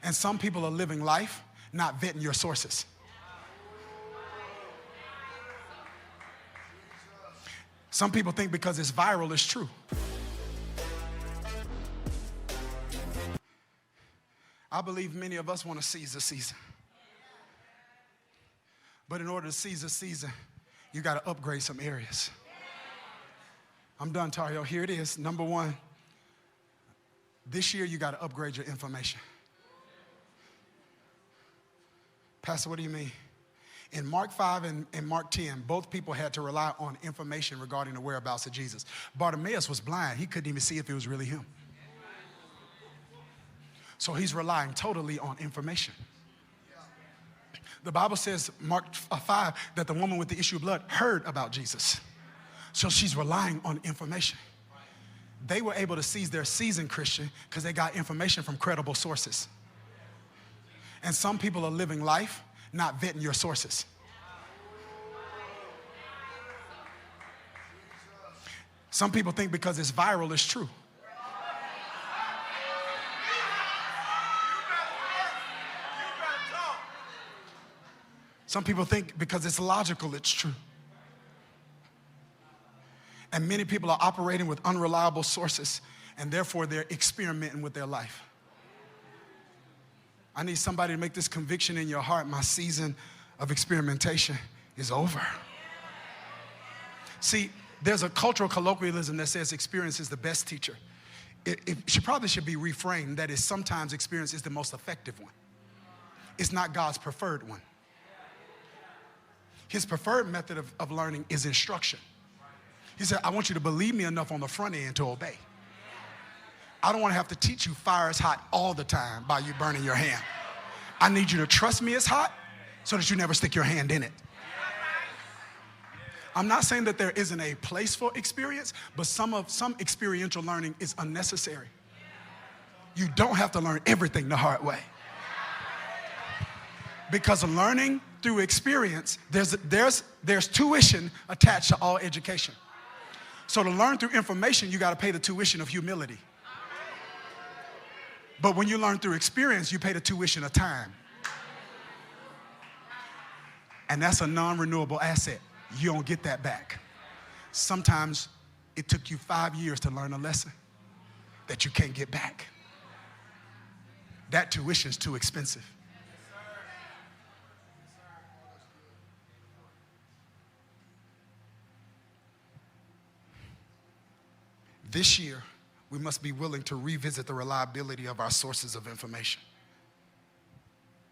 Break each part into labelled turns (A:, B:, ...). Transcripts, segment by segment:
A: And some people are living life not vetting your sources. Some people think because it's viral, it's true. I believe many of us want to seize the season. But in order to seize the season, you got to upgrade some areas. I'm done, Tario. Here it is. Number one, this year you got to upgrade your information. Pastor, what do you mean? In Mark 5 and Mark 10, both people had to rely on information regarding the whereabouts of Jesus. Bartimaeus was blind. He couldn't even see if it was really him. So he's relying totally on information. The Bible says, Mark 5, that the woman with the issue of blood heard about Jesus. So she's relying on information. They were able to seize their season, Christian, because they got information from credible sources. And some people are living life not vetting your sources. Some people think because it's viral, it's true. Some people think because it's logical, it's true. And many people are operating with unreliable sources, and therefore they're experimenting with their life. I need somebody to make this conviction in your heart. My season of experimentation is over. See, there's a cultural colloquialism that says experience is the best teacher. It probably should be reframed that is sometimes experience is the most effective one. It's not God's preferred one. His preferred method of learning is instruction. He said, I want you to believe me enough on the front end to obey. I don't want to have to teach you fire is hot all the time by you burning your hand. I need you to trust me it's hot so that you never stick your hand in it. I'm not saying that there isn't a place for experience, but some experiential learning is unnecessary. You don't have to learn everything the hard way. Because learning through experience, there's tuition attached to all education. So to learn through information, you got to pay the tuition of humility. But when you learn through experience, you pay the tuition of time. And that's a non-renewable asset. You don't get that back. Sometimes it took you 5 years to learn a lesson that you can't get back. That tuition is too expensive. This year, we must be willing to revisit the reliability of our sources of information.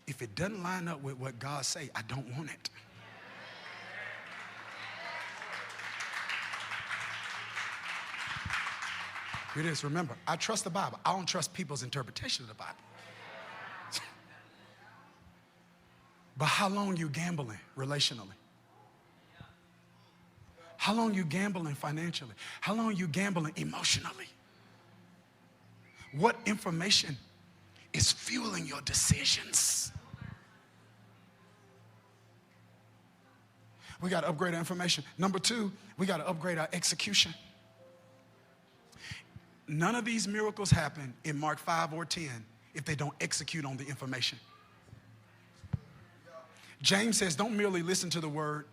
A: If it doesn't line up with what God say, I don't want it. Here it is. Remember, I trust the Bible. I don't trust people's interpretation of the Bible. But how long you gambling relationally? How long you gambling financially? How long you gambling emotionally? What information is fueling your decisions? We got to upgrade our information. Number two, we got to upgrade our execution. None of these miracles happen in Mark 5 or 10 if they don't execute on the information. James says, don't merely listen to the word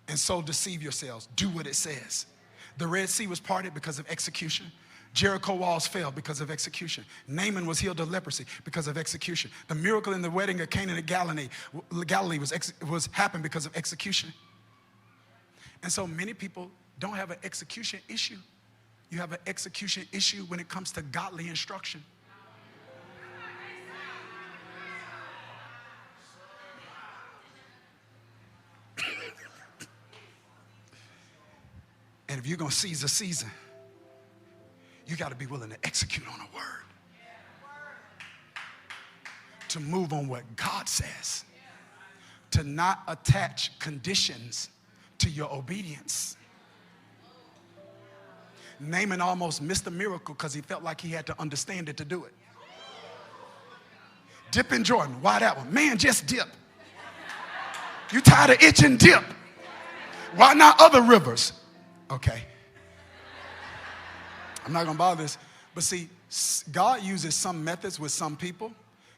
A: and so deceive yourselves. Do what it says. The Red Sea was parted because of execution. Jericho walls fell because of execution. Naaman was healed of leprosy because of execution. The miracle in the wedding of Cana in Galilee was happened because of execution. And so many people don't have an execution issue. You have an execution issue when it comes to godly instruction. And if you're going to seize a season, you got to be willing to execute on a word. To move on what God says. To not attach conditions to your obedience. Naaman almost missed the miracle because he felt like he had to understand it to do it. Dip in Jordan. Why that one? Man, just dip. You tired of itching? Dip. Why not other rivers? Okay. I'm not going to bother this. But see, God uses some methods with some people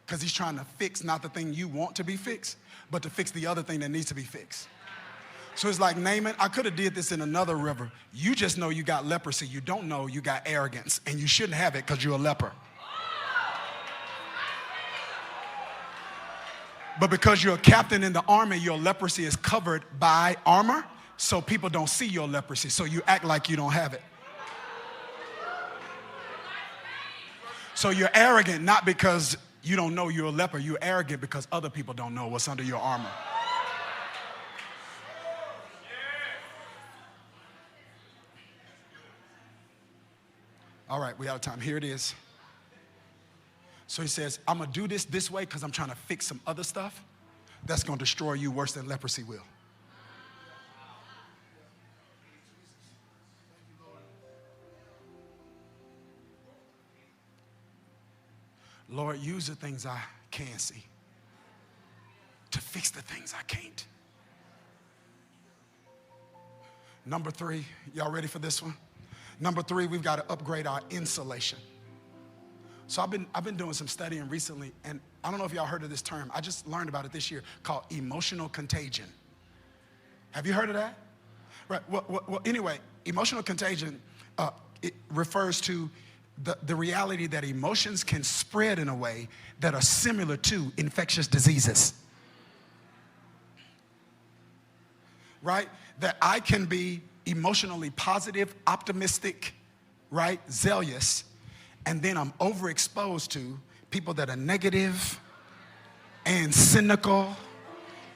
A: Because he's trying to fix not the thing you want to be fixed, but to fix the other thing that needs to be fixed. So it's like Naaman, I could have did this in another river. You just know you got leprosy. You don't know you got arrogance, and you shouldn't have it because you're a leper. But because you're a captain in the army, your leprosy is covered by armor, so people don't see your leprosy, so you act like you don't have it. So you're arrogant not because you don't know you're a leper. You're arrogant because other people don't know what's under your armor. All right, we out of time. Here it is. So he says, I'm going to do this way because I'm trying to fix some other stuff that's going to destroy you worse than leprosy will. Lord, use the things I can see to fix the things I can't. Number 3, y'all ready for this one? Number 3, we've got to upgrade our insulation. So I've been doing some studying recently, and I don't know if y'all heard of this term. I just learned about it this year, called emotional contagion. Have you heard of that? Right. Well, anyway, emotional contagion, it refers to the reality that emotions can spread in a way that are similar to infectious diseases. Right? That I can be emotionally positive, optimistic, right, zealous, and then I'm overexposed to people that are negative and cynical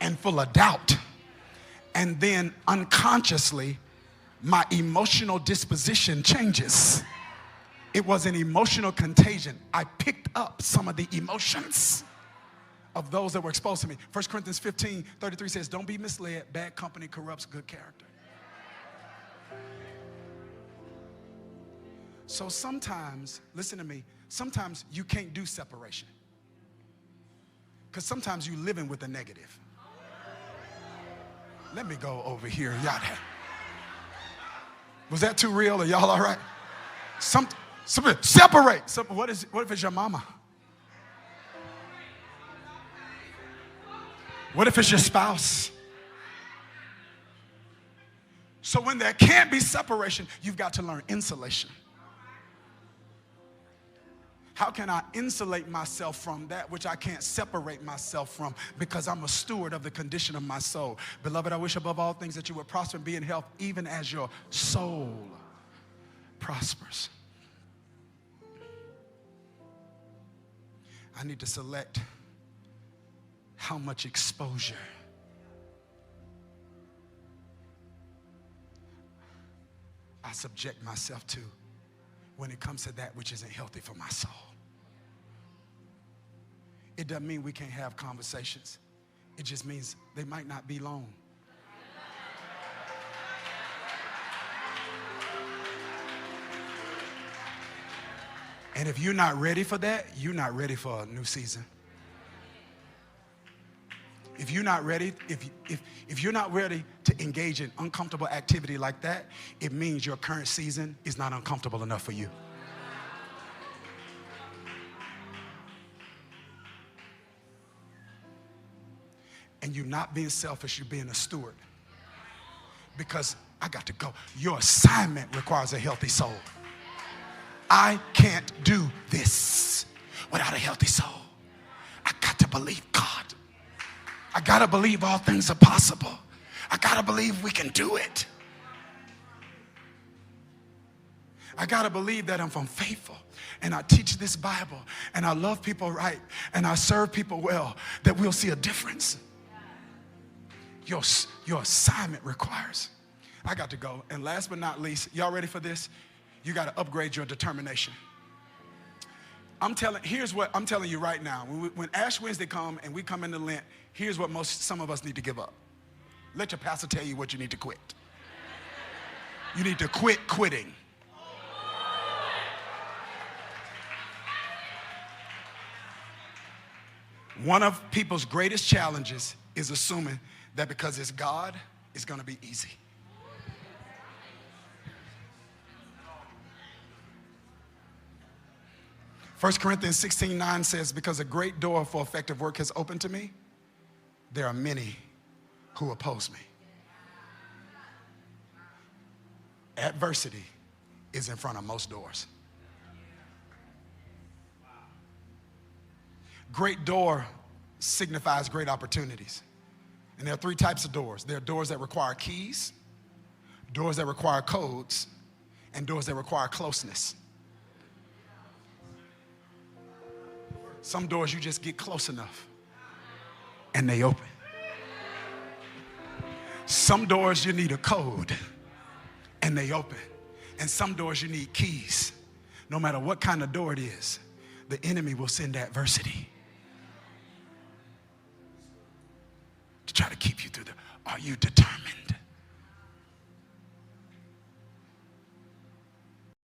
A: and full of doubt. And then unconsciously, my emotional disposition changes. It was an emotional contagion. I picked up some of the emotions of those that were exposed to me. 1 Corinthians 15:33 says, don't be misled. Bad company corrupts good character. So sometimes, listen to me, sometimes you can't do separation. Because sometimes you're living with a negative. Let me go over here. Y'all, was that too real? Are y'all all right? Separate. What if it's your mama? What if it's your spouse? So when there can't be separation, you've got to learn insulation. How can I insulate myself from that which I can't separate myself from because I'm a steward of the condition of my soul? Beloved, I wish above all things that you would prosper and be in health, even as your soul prospers. I need to select how much exposure I subject myself to when it comes to that which isn't healthy for my soul. It doesn't mean we can't have conversations. It just means they might not be long. And if you're not ready for that, you're not ready for a new season. If you're not ready, if you're not ready to engage in uncomfortable activity like that, it means your current season is not uncomfortable enough for you. And you're not being selfish, you're being a steward. Because I got to go. Your assignment requires a healthy soul. I can't do this without a healthy soul. I got to believe God. I got to believe all things are possible. I got to believe we can do it. I got to believe that I'm faithful and I teach this Bible and I love people right and I serve people well, that we'll see a difference. Your assignment requires. I got to go. And last but not least, y'all ready for this? You got to upgrade your determination. Here's what I'm telling you right now. When Ash Wednesday come and we come into Lent, here's what some of us need to give up. Let your pastor tell you what you need to quit. You need to quit quitting. One of people's greatest challenges is assuming that because it's God, it's going to be easy. 1 Corinthians 16:9 says, because a great door for effective work has opened to me, there are many who oppose me. Adversity is in front of most doors. Great door signifies great opportunities. And there are three types of doors. There are doors that require keys, doors that require codes, and doors that require closeness. Some doors you just get close enough and they open. Some doors you need a code and they open. And some doors you need keys. No matter what kind of door it is, the enemy will send adversity to try to keep you through the. Are you determined?